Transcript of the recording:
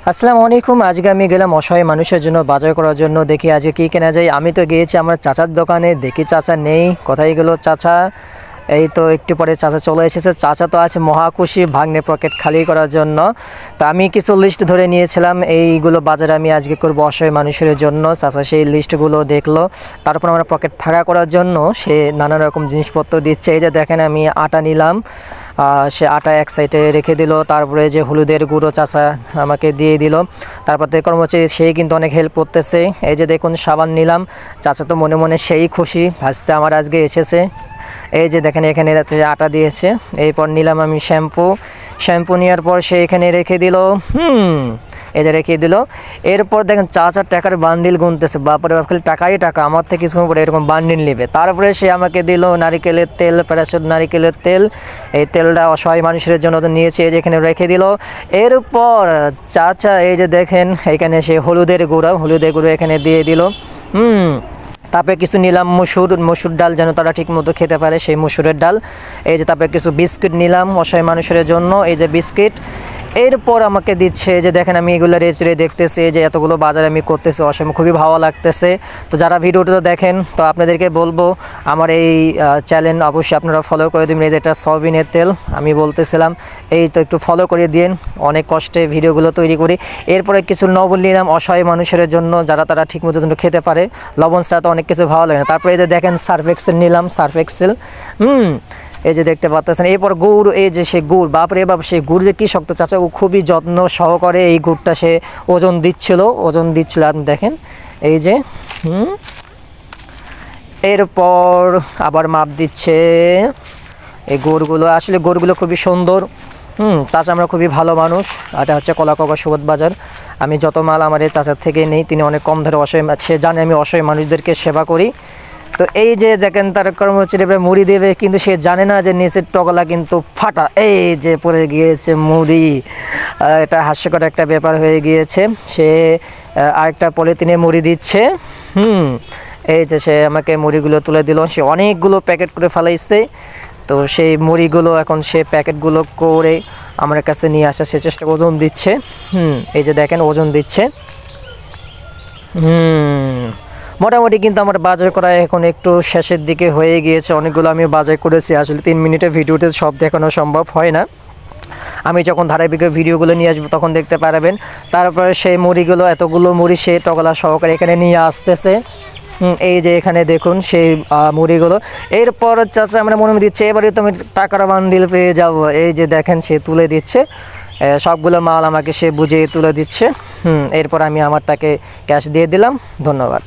আসসালামু আলাইকুম। আজকে আমি গেলাম অসহায় মানুষের জন্য বাজার করার জন্য। দেখি আজকে কী কেনা যায়। আমি তো গিয়েছি আমার চাচার দোকানে, দেখি চাচা নেই। কোথায় গেল চাচা? এই তো একটু পরে চাচা চলে এসেছে। চাচা তো আছে মহাখুশি ভাগ্নে পকেট খালি করার জন্য। তো আমি কিছু লিস্ট ধরে নিয়েছিলাম, এইগুলো বাজার আমি আজকে করবো অসহায় মানুষের জন্য। চাচা সেই লিস্টগুলো দেখলো, তারপর আমরা পকেট ফাঁকা করার জন্য সে নানা রকম জিনিসপত্র দিচ্ছে। এই যে দেখেন আমি আটা নিলাম, সে আটা এক সাইডে রেখে দিল। তারপরে যে হলুদের গুঁড়ো চাচা আমাকে দিয়ে দিল। তারপর থেকে কর্মচারী সেই কিন্তু অনেক হেল্প করতেছে। এই যে দেখুন সাবান নিলাম, চাচা তো মনে মনে সেই খুশি, ভাজতে আমার আজকে এসেছে। এই যে দেখেন এখানে আটা দিয়েছে। এরপর নিলাম আমি শ্যাম্পু নেওয়ার পর সে এখানে রেখে দিল। এই যে রেখে দিল। এরপর দেখেন চাচার টাকার বান্ডিল গুনতেছে। বাপরে বাপ, খালি টাকাই টাকা। আমার থেকে কিছু পরে এরকম বান্ডিল নেবে। তারপরে সে আমাকে দিল নারিকেলের তেল, প্যারাশুট নারিকেলের তেল। এই তেলটা অসহায় মানুষের জন্য তো নিয়েছে, এই যে এখানে রেখে দিল। এরপর চাচা এই যে দেখেন এখানে সে হলুদের গুঁড়ো এখানে দিয়ে দিল। তারপরে কিছু নিলাম মসুর ডাল, যেন তারা ঠিক মতো খেতে পারে, সেই মসুরের ডাল। এই যে তারপরে কিছু বিস্কিট নিলাম অসহায় মানুষের জন্য, এই যে বিস্কিট। এরপর আমাকে দিচ্ছে, যে দেখেন আমি এগুলো রেচড়ে দেখতেছি, যে এতগুলো বাজার আমি করতেছি, অসহায় খুবই ভালো লাগতেছে। তো যারা ভিডিওটা দেখেন, তো আপনাদেরকে বলবো আমার এই চ্যানেল অবশ্যই আপনারা ফলো করে দিন। এই যে এটা সয়াবিনের তেল আমি বলতেছিলাম, এই তো একটু ফলো করে দিন। অনেক কষ্টে ভিডিওগুলো তৈরি করি। এরপরে কিছু লবণ নিলাম অসহায় মানুষের জন্য, যারা তারা ঠিক মতো খেতে পারে। লবণ ছাড়া তো অনেক কিছু ভালো লাগে না। তারপরে এই যে দেখেন সার্ফ এক্সেল নিলাম, সার্ফ এক্সেল। এই যে দেখতে পাচ্ছেন। এরপর গুড়, এই যে সে গুড়, বাপরে বাপ, সেই গুড় যে কী শক্ত। চাচা ও খুবই যত্ন সহকারে এই গুড়টা সে ওজন দিচ্ছিল আপনি দেখেন। এই যে এরপর আবার মাপ দিচ্ছে এই গুড়গুলো। আসলে গুড়গুলো খুবই সুন্দর। চাচা আমরা খুবই ভালো মানুষ। এটা হচ্ছে কলাকাকা সুবোধ বাজার। আমি যত মাল আমার এই চাচার থেকে নেই, তিনি অনেক কম ধরে অসহায়, সে জানে আমি অসহায় মানুষদেরকে সেবা করি। তো এই যে দেখেন তার কর্মচারী মুড়ি দেবে, কিন্তু সে জানে না যে নিচের টগলা কিন্তু ফাটা। এই যে পড়ে গিয়েছে মুড়ি। এটা হাস্যকর একটা ব্যাপার হয়ে গিয়েছে। সে আরেকটা পলিথিনে মুড়ি দিচ্ছে। এই যে সে আমাকে মুড়িগুলো তুলে দিল। সে অনেকগুলো প্যাকেট করে ফেলাইছে। তো সেই মুড়িগুলো এখন সে প্যাকেটগুলো করে আমার কাছে নিয়ে আসা সে চেষ্টা ওজন দিচ্ছে। এই যে দেখেন ওজন দিচ্ছে। মোটামুটি কিন্তু আমার বাজার করা এখন একটু শেষের দিকে হয়ে গিয়েছে। অনেকগুলো আমি বাজার করেছি। আসলে 3 মিনিটের ভিডিওতে সব দেখানো সম্ভব হয় না। আমি যখন ধারাবাহিক ভিডিওগুলো নিয়ে আসবো তখন দেখতে পারবেন। তারপরে সেই মুড়িগুলো, এতগুলো মুড়ি সে টগলা সহকারে এখানে নিয়ে আসতেছে। এই যে এখানে দেখুন সেই মুড়িগুলো। এরপর চাচা আমরা মনে দিচ্ছে এবারে তুমি টাকার বান্ডিল পেয়ে যাবো। এই যে দেখেন সে তুলে দিচ্ছে সবগুলো মাল আমাকে, সে বুঝিয়ে তুলে দিচ্ছে। এরপর আমি তাকে ক্যাশ দিয়ে দিলাম। ধন্যবাদ।